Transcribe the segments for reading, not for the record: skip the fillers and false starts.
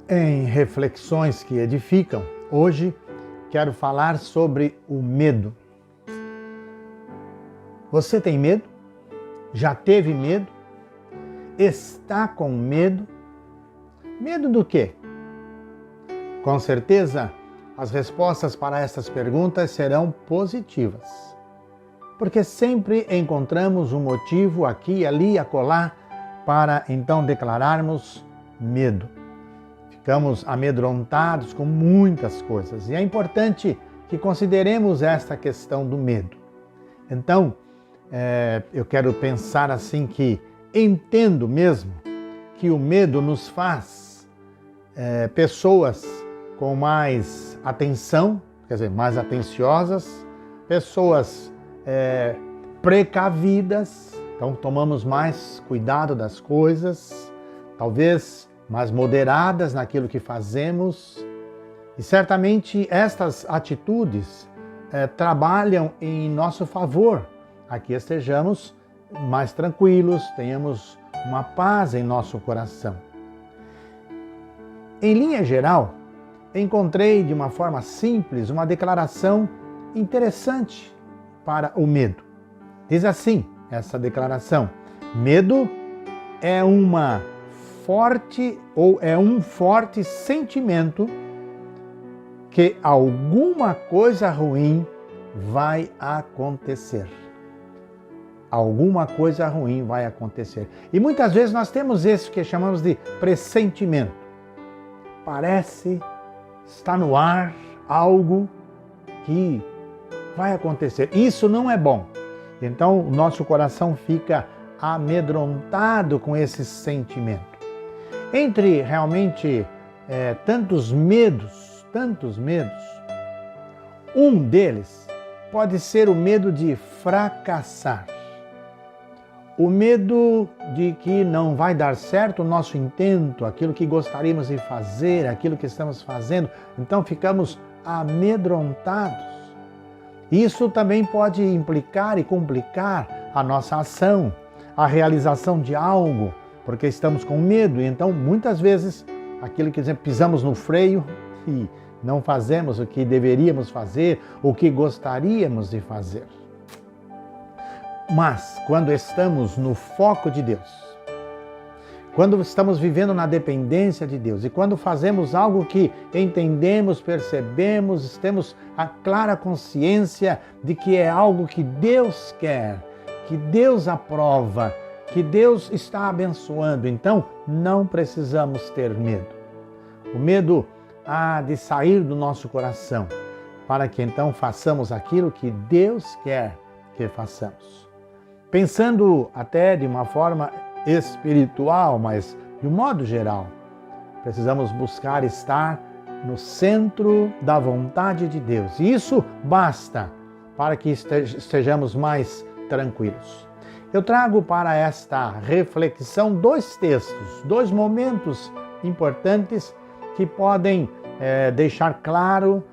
Em Reflexões que Edificam, hoje quero falar sobre o medo. Você tem medo? Já teve medo? Está com medo? Medo do quê? Com certeza, as respostas para estas perguntas serão positivas, porque sempre encontramos um motivo aqui, ali, acolá, para então declararmos medo. Ficamos amedrontados com muitas coisas e é importante que consideremos esta questão do medo. Então, eu quero pensar assim que entendo mesmo que o medo nos faz pessoas com mais atenção, quer dizer, mais atenciosas, pessoas precavidas, então tomamos mais cuidado das coisas, talvez mais moderadas naquilo que fazemos. E certamente estas atitudes trabalham em nosso favor, a que estejamos mais tranquilos, tenhamos uma paz em nosso coração. Em linha geral, encontrei de uma forma simples uma declaração interessante para o medo. Diz assim essa declaração: medo é um forte sentimento que alguma coisa ruim vai acontecer. Alguma coisa ruim vai acontecer. E muitas vezes nós temos isso que chamamos de pressentimento. Parece, está no ar algo que vai acontecer. Isso não é bom. Então o nosso coração fica amedrontado com esse sentimento. Entre realmente tantos medos, um deles pode ser o medo de fracassar. O medo de que não vai dar certo o nosso intento, aquilo que gostaríamos de fazer, aquilo que estamos fazendo, então ficamos amedrontados. Isso também pode implicar e complicar a nossa ação, a realização de algo, porque estamos com medo. Então, muitas vezes, aquilo que pisamos no freio e não fazemos o que deveríamos fazer, o que gostaríamos de fazer. Mas, quando estamos no foco de Deus, quando estamos vivendo na dependência de Deus e quando fazemos algo que entendemos, percebemos, temos a clara consciência de que é algo que Deus quer, que Deus aprova, que Deus está abençoando, então não precisamos ter medo. O medo há de sair do nosso coração, para que então façamos aquilo que Deus quer que façamos. Pensando até de uma forma espiritual, mas de um modo geral, precisamos buscar estar no centro da vontade de Deus. E isso basta para que estejamos mais tranquilos. Eu trago para esta reflexão dois textos, dois momentos importantes que podem deixar claro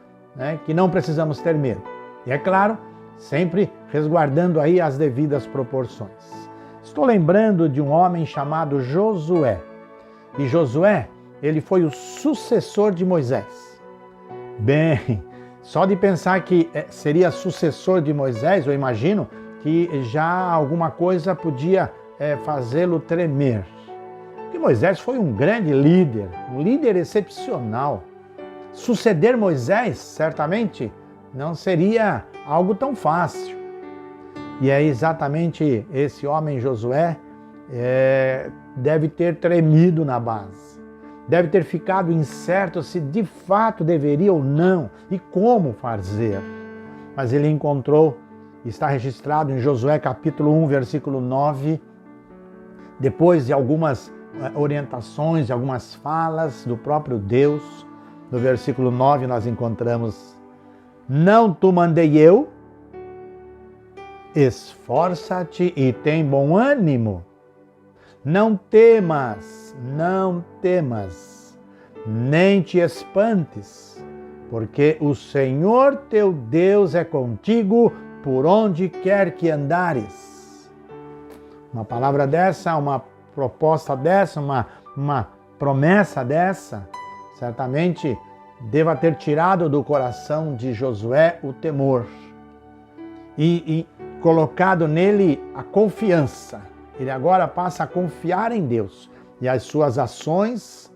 que não precisamos ter medo. E é claro, sempre resguardando aí as devidas proporções. Estou lembrando de um homem chamado Josué. E Josué, ele foi o sucessor de Moisés. Bem, só de pensar que seria sucessor de Moisés, eu imagino que já alguma coisa podia fazê-lo tremer. Porque Moisés foi um grande líder, um líder excepcional. Suceder Moisés, certamente, não seria algo tão fácil. E é exatamente esse homem Josué deve ter tremido na base. Deve ter ficado incerto se de fato deveria ou não e como fazer. Mas ele encontrou, está registrado em Josué capítulo 1, versículo 9, depois de algumas orientações, de algumas falas do próprio Deus, no versículo 9 nós encontramos: não te mandei eu? Esforça-te e tem bom ânimo. Não temas, nem te espantes, porque o Senhor teu Deus é contigo por onde quer que andares. Uma palavra dessa, uma proposta dessa, uma promessa dessa, certamente deva ter tirado do coração de Josué o temor e colocado nele a confiança. Ele agora passa a confiar em Deus e as suas ações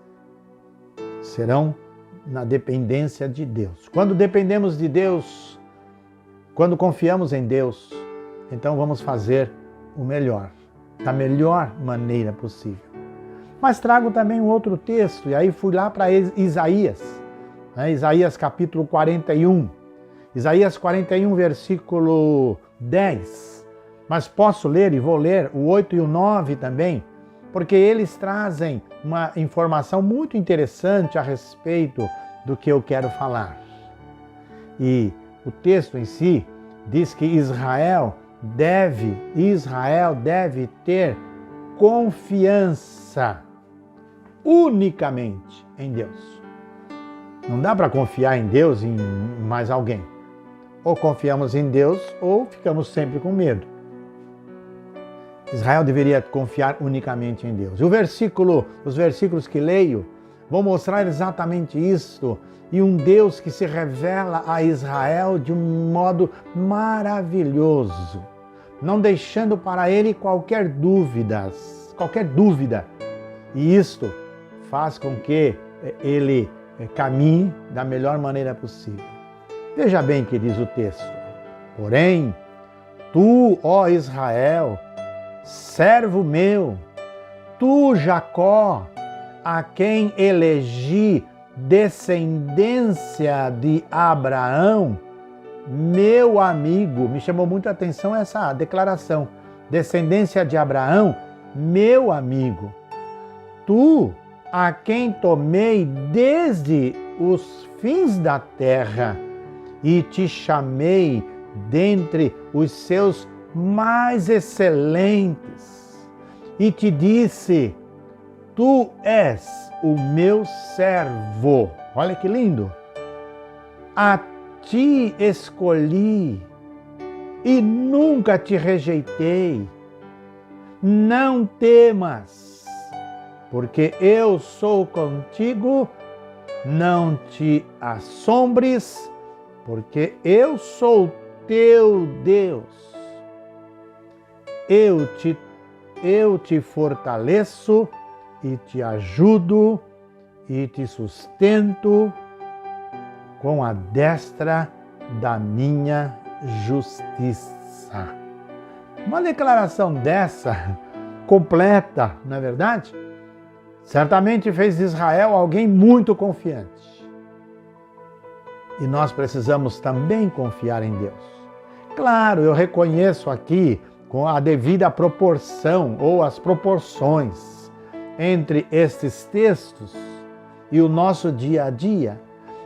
serão na dependência de Deus. Quando dependemos de Deus, quando confiamos em Deus, então vamos fazer o melhor, da melhor maneira possível. Mas trago também um outro texto, e aí fui lá para Isaías, Isaías capítulo 41. Isaías 41, versículo 10. Mas posso ler e vou ler o 8 e o 9 também, porque eles trazem uma informação muito interessante a respeito do que eu quero falar. E o texto em si diz que Israel deve ter confiança unicamente em Deus. Não dá para confiar em Deus e em mais alguém. Ou confiamos em Deus ou ficamos sempre com medo. Israel deveria confiar unicamente em Deus. Os versículos que leio vão mostrar exatamente isso. E um Deus que se revela a Israel de um modo maravilhoso, não deixando para ele qualquer dúvida. E isto faz com que ele caminhe da melhor maneira possível. Veja bem que diz o texto: porém, tu, ó Israel, servo meu, tu, Jacó, a quem elegi descendência de Abraão, meu amigo. Me chamou muito a atenção essa declaração. Descendência de Abraão, meu amigo. Tu, a quem tomei desde os fins da terra e te chamei dentre os seus mais excelentes, e te disse: tu és o meu servo. Olha que lindo! A ti escolhi e nunca te rejeitei. Não temas, porque eu sou contigo. Não te assombres, porque eu sou teu Deus. Eu te fortaleço e te ajudo e te sustento com a destra da minha justiça. Uma declaração dessa, completa, não é verdade? Certamente fez de Israel alguém muito confiante. E nós precisamos também confiar em Deus. Claro, eu reconheço aqui com a devida proporção ou as proporções entre estes textos e o nosso dia a dia,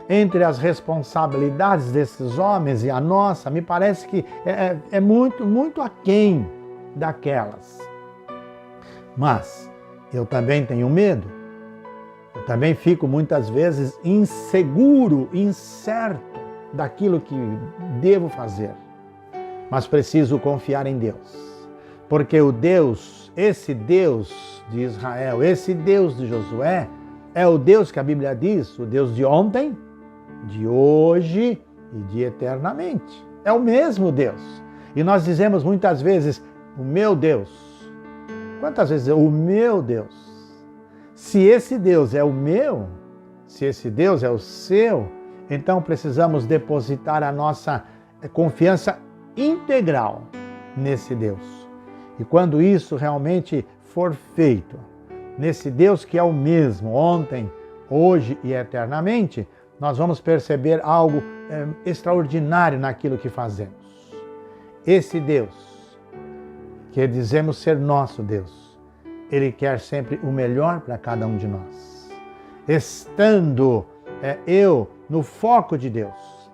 entre as responsabilidades desses homens e a nossa, me parece que é muito aquém daquelas. Mas eu também tenho medo, eu também fico muitas vezes inseguro, incerto daquilo que devo fazer. Mas preciso confiar em Deus, porque esse Deus de Israel, esse Deus de Josué, é o Deus que a Bíblia diz, o Deus de ontem, de hoje e de eternamente. É o mesmo Deus. E nós dizemos muitas vezes, o meu Deus. Quantas vezes o meu Deus? Se esse Deus é o meu, se esse Deus é o seu, então precisamos depositar a nossa confiança integral nesse Deus. E quando isso realmente for feito, nesse Deus que é o mesmo ontem, hoje e eternamente, nós vamos perceber algo extraordinário naquilo que fazemos. Esse Deus, que dizemos ser nosso Deus, Ele quer sempre o melhor para cada um de nós. Estando eu no foco de Deus,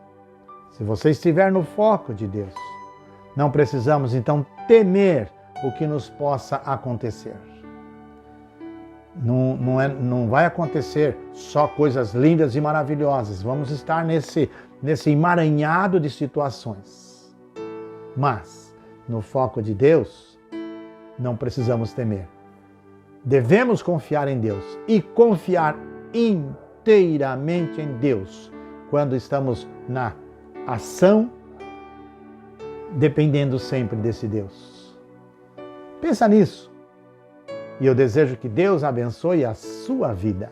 se você estiver no foco de Deus, não precisamos então temer o que nos possa acontecer. Não vai acontecer só coisas lindas e maravilhosas. Vamos estar nesse emaranhado de situações. Mas, no foco de Deus, não precisamos temer. Devemos confiar em Deus e confiar inteiramente inteiramente em Deus, quando estamos na ação, dependendo sempre desse Deus. Pensa nisso. E eu desejo que Deus abençoe a sua vida.